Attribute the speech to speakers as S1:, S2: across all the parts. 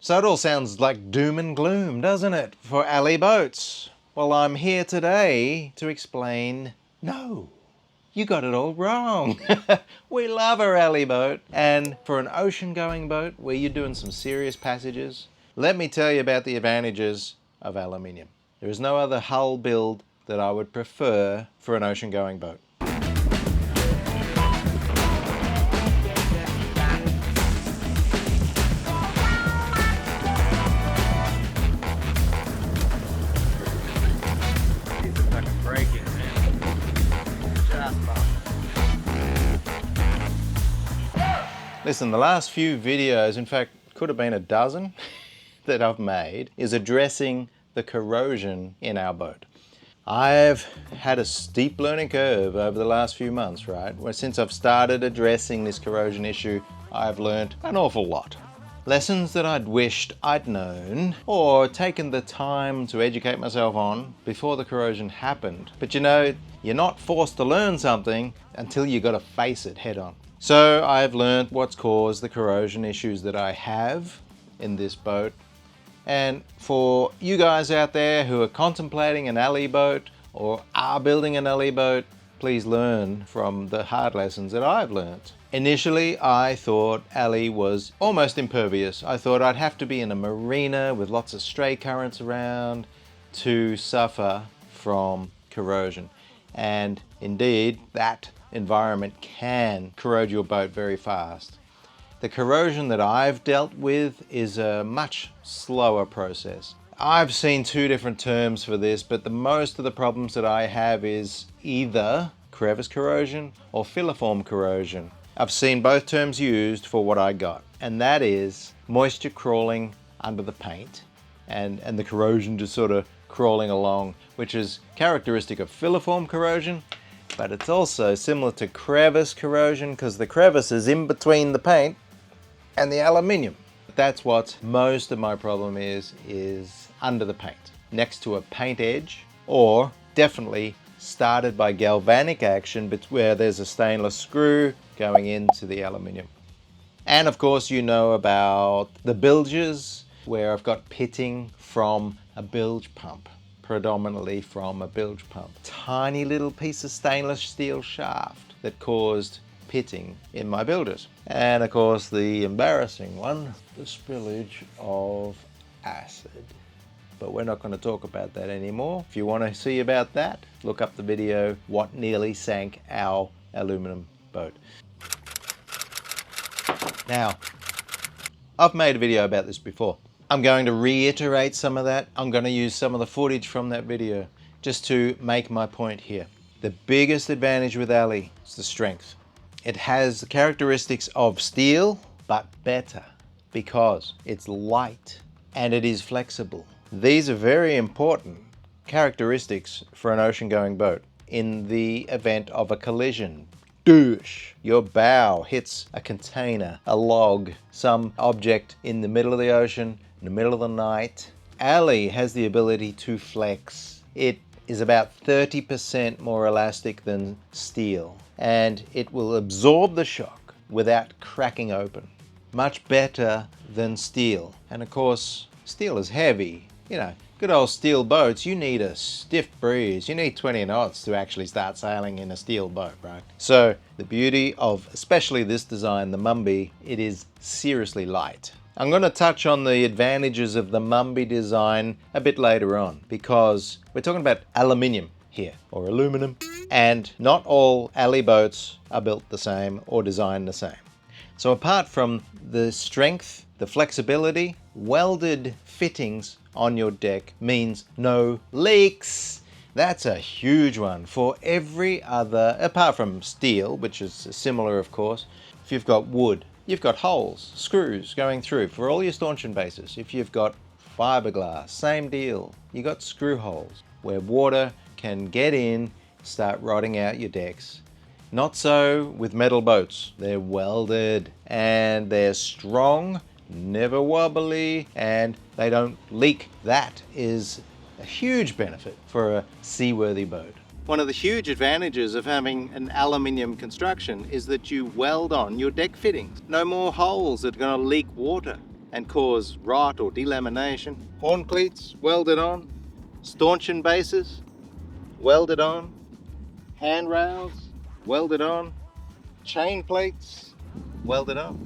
S1: So it all sounds like doom and gloom, doesn't it, for alley boats? Well, I'm here today to explain, no, you got it all wrong. We love our alley boat, and for an ocean-going boat where you're doing some serious passages, let me tell you about the advantages of aluminium. There is no other hull build that I would prefer for an ocean-going boat. Listen, the last few videos, in fact, could have been a dozen that I've made, is addressing the corrosion in our boat. I've had a steep learning curve over the last few months, right? Well, since I've started addressing this corrosion issue, I've learned an awful lot. Lessons that I'd wished I'd known or taken the time to educate myself on before the corrosion happened. But you know, you're not forced to learn something until you got to face it head on. So I've learned what's caused the corrosion issues that I have in this boat. And for you guys out there who are contemplating an alley boat or are building an alley boat, please learn from the hard lessons that I've learned. Initially, I thought alley was almost impervious. I thought I'd have to be in a marina with lots of stray currents around to suffer from corrosion. And indeed, that environment can corrode your boat very fast. The corrosion that I've dealt with is a much slower process. I've seen two different terms for this, but the most of the problems that I have is either crevice corrosion or filiform corrosion. I've seen both terms used for what I got, and that is moisture crawling under the paint and the corrosion just sort of crawling along, which is characteristic of filiform corrosion. But it's also similar to crevice corrosion because the crevice is in between the paint and the aluminium. That's what most of my problem is under the paint, next to a paint edge, or definitely started by galvanic action, but where there's a stainless screw going into the aluminium. And of course, you know about the bilges, where I've got pitting from a bilge pump. Predominantly from a bilge pump. Tiny little piece of stainless steel shaft that caused pitting in my bilges. And of course the embarrassing one, the spillage of acid. But we're not going to talk about that anymore. If you want to see about that, look up the video, What Nearly Sank Our Aluminum Boat. Now, I've made a video about this before. I'm going to reiterate some of that. I'm going to use some of the footage from that video just to make my point here. The biggest advantage with alley is the strength. It has the characteristics of steel, but better because it's light and it is flexible. These are very important characteristics for an ocean-going boat. In the event of a collision, douche, your bow hits a container, a log, some object in the middle of the ocean, in the middle of the night. Alley has the ability to flex. It is about 30% more elastic than steel, and it will absorb the shock without cracking open. Much better than steel. And of course, steel is heavy. You know, good old steel boats, you need a stiff breeze. You need 20 knots to actually start sailing in a steel boat, right? So the beauty of especially this design, the Mumby, it is seriously light. I'm going to touch on the advantages of the Mumby design a bit later on because we're talking about aluminium here, or aluminum, and not all alley boats are built the same or designed the same. So apart from the strength, the flexibility, welded fittings on your deck means no leaks. That's a huge one. For every other, apart from steel, which is similar of course, if you've got wood, you've got holes, screws going through for all your stanchion bases. If you've got fiberglass, same deal. You've got screw holes where water can get in, start rotting out your decks. Not so with metal boats. They're welded and they're strong, never wobbly, and they don't leak. That is a huge benefit for a seaworthy boat. One of the huge advantages of having an aluminium construction is that you weld on your deck fittings. No more holes that are going to leak water. and cause rot or delamination. Horn cleats welded on, stanchion bases welded on, handrails welded on, chain plates welded on.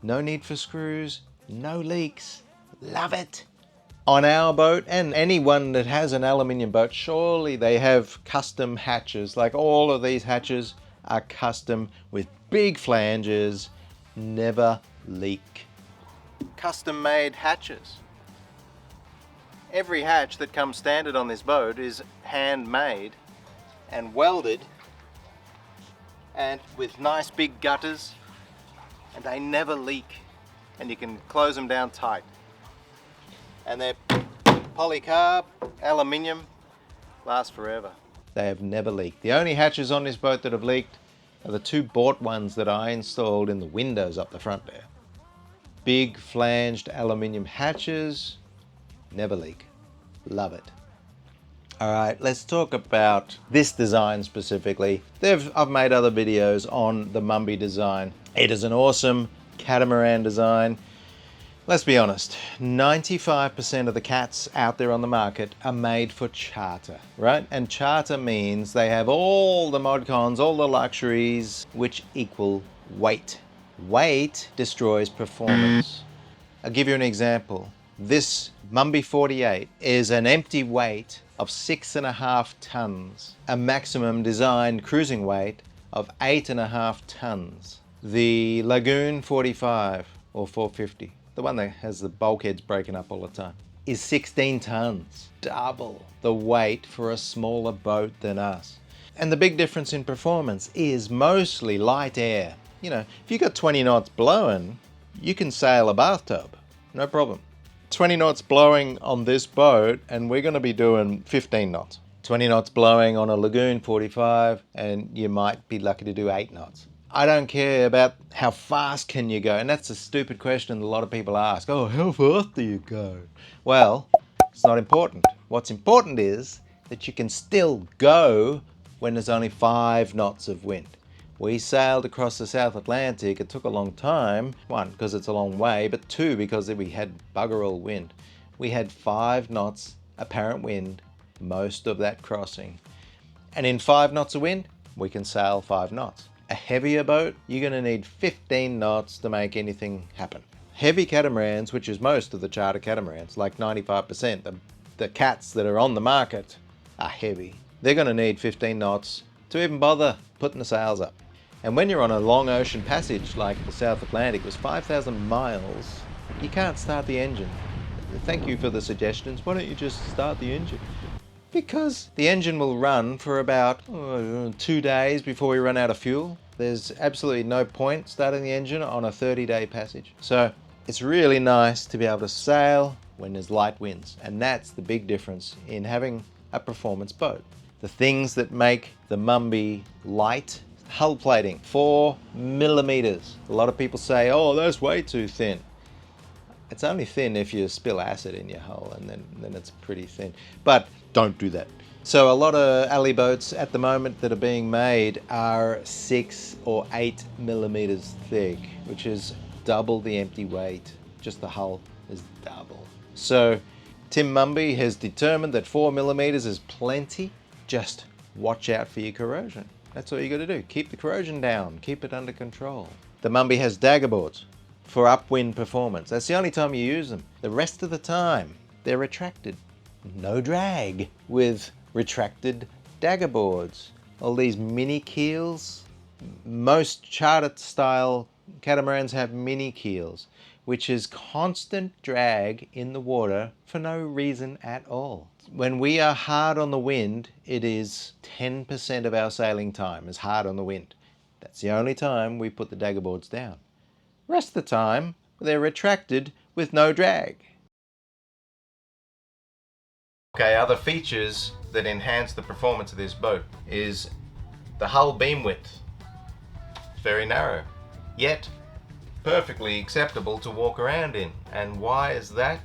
S1: No need for screws, no leaks. Love it. On our boat, and anyone that has an aluminium boat, surely they have custom hatches. Like all of these hatches are custom with big flanges, never leak. Custom made hatches. Every hatch that comes standard on this boat is handmade and welded and with nice big gutters, and they never leak, and you can close them down tight. And they're polycarb, aluminium, last forever. They have never leaked. The only hatches on this boat that have leaked are the two bought ones that I installed in the windows up the front there. Big flanged aluminium hatches, never leak. Love it. All right, let's talk about this design specifically. I've made other videos on the Mumby design. It is an awesome catamaran design. Let's be honest, 95% of the cats out there on the market are made for charter, right? And charter means they have all the mod cons, all the luxuries, which equal weight. Weight destroys performance. I'll give you an example. This Mumby 48 is an empty weight of 6.5 tons, a maximum designed cruising weight of 8.5 tons. The Lagoon 45 or 450, the one that has the bulkheads breaking up all the time, is 16 tons, double the weight for a smaller boat than us. And the big difference in performance is mostly light air. You know, if you got 20 knots blowing, you can sail a bathtub, no problem. 20 knots blowing on this boat, and we're going to be doing 15 knots. 20 knots blowing on a Lagoon 45, and you might be lucky to do 8 knots. I don't care about how fast can you go, and that's a stupid question that a lot of people ask. Oh, how fast do you go? Well, it's not important. What's important is that you can still go when there's only 5 knots of wind. We sailed across the South Atlantic. It took a long time. 1, because it's a long way, but 2, because we had bugger all wind. We had 5 knots apparent wind most of that crossing. And in 5 knots of wind, we can sail 5 knots. A heavier boat, you're going to need 15 knots to make anything happen. Heavy catamarans, which is most of the charter catamarans, like 95%, the cats that are on the market are heavy. They're going to need 15 knots to even bother putting the sails up. And when you're on a long ocean passage like the South Atlantic, was 5,000 miles, you can't start the engine. Thank you for the suggestions. Why don't you just start the engine? Because the engine will run for about 2 days before we run out of fuel. There's absolutely no point starting the engine on a 30-day passage. So it's really nice to be able to sail when there's light winds. And that's the big difference in having a performance boat. The things that make the Mumby light: hull plating, 4 millimeters. A lot of people say, oh, that's way too thin. It's only thin if you spill acid in your hull, and then it's pretty thin. But don't do that. So a lot of alley boats at the moment that are being made are 6 or 8 millimeters thick, which is double the empty weight. Just the hull is double. So Tim Mumby has determined that 4 millimeters is plenty. Just watch out for your corrosion. That's all you got to do. Keep the corrosion down. Keep it under control. The Mumby has dagger boards for upwind performance. That's the only time you use them. The rest of the time, they're retracted. No drag with retracted dagger boards. All these mini keels. Most charter style catamarans have mini keels, which is constant drag in the water for no reason at all. When we are hard on the wind, it is 10% of our sailing time is hard on the wind. That's the only time we put the dagger boards down. Rest of the time, they're retracted with no drag. Okay, other features that enhance the performance of this boat is the hull beam width. It's very narrow, yet perfectly acceptable to walk around in. And why is that?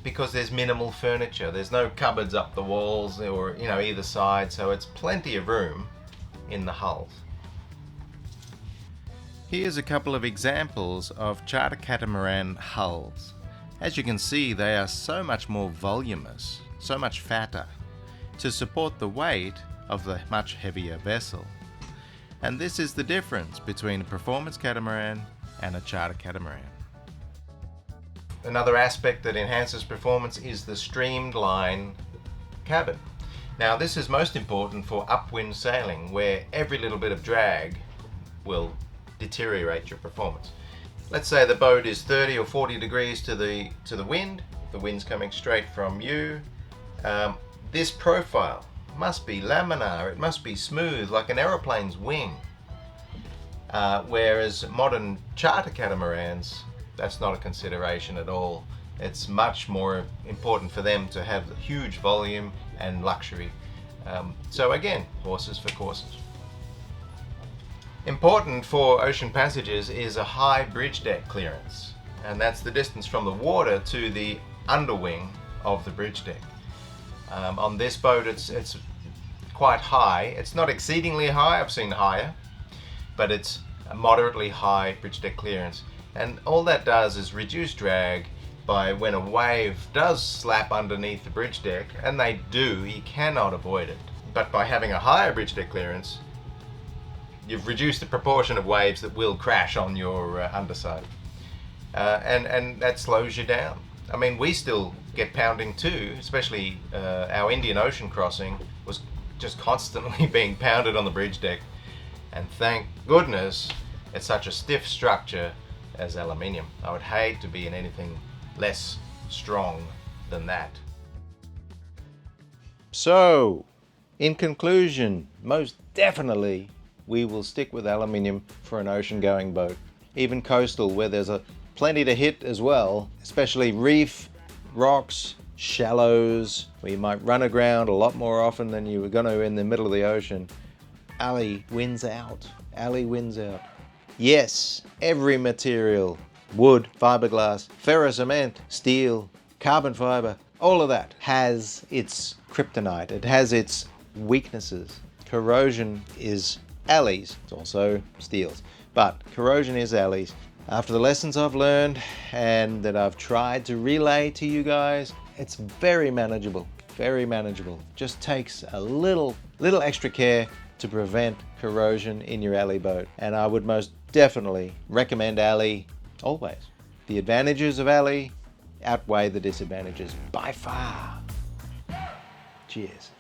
S1: Because there's minimal furniture. There's no cupboards up the walls or either side, so it's plenty of room in the hulls. Here's a couple of examples of charter catamaran hulls. As you can see, they are so much more voluminous, so much fatter, to support the weight of the much heavier vessel. And this is the difference between a performance catamaran and a charter catamaran. Another aspect that enhances performance is the streamlined cabin. Now this is most important for upwind sailing, where every little bit of drag will deteriorate your performance. Let's say the boat is 30 or 40 degrees to the wind, the wind's coming straight from you. This profile must be laminar, it must be smooth like an aeroplane's wing. Whereas modern charter catamarans, that's not a consideration at all. It's much more important for them to have huge volume and luxury. So again, horses for courses. Important for ocean passages is a high bridge deck clearance, and that's the distance from the water to the underwing of the bridge deck. On this boat it's quite high. It's not exceedingly high, I've seen higher, but it's a moderately high bridge deck clearance. And all that does is reduce drag by when a wave does slap underneath the bridge deck, and they do, you cannot avoid it. But by having a higher bridge deck clearance, you've reduced the proportion of waves that will crash on your underside. And that slows you down. I mean, we still get pounding too, especially our Indian Ocean crossing was just constantly being pounded on the bridge deck. And thank goodness it's such a stiff structure as aluminium. I would hate to be in anything less strong than that. So, in conclusion, most definitely we will stick with aluminium for an ocean-going boat. Even coastal, where there's plenty to hit as well, especially reef, rocks, shallows, where you might run aground a lot more often than you were going to in the middle of the ocean. Ali wins out. Ali wins out. Yes, every material, wood, fiberglass, ferrocement, steel, carbon fiber, all of that has its kryptonite. It has its weaknesses. Corrosion is Ali's. It's also steel's. But corrosion is Ali's. After the lessons I've learned and that I've tried to relay to you guys, it's very manageable. Very manageable. Just takes a little extra care to prevent corrosion in your Ali boat. And I would most definitely recommend Ali always. The advantages of Ali outweigh the disadvantages by far. Cheers.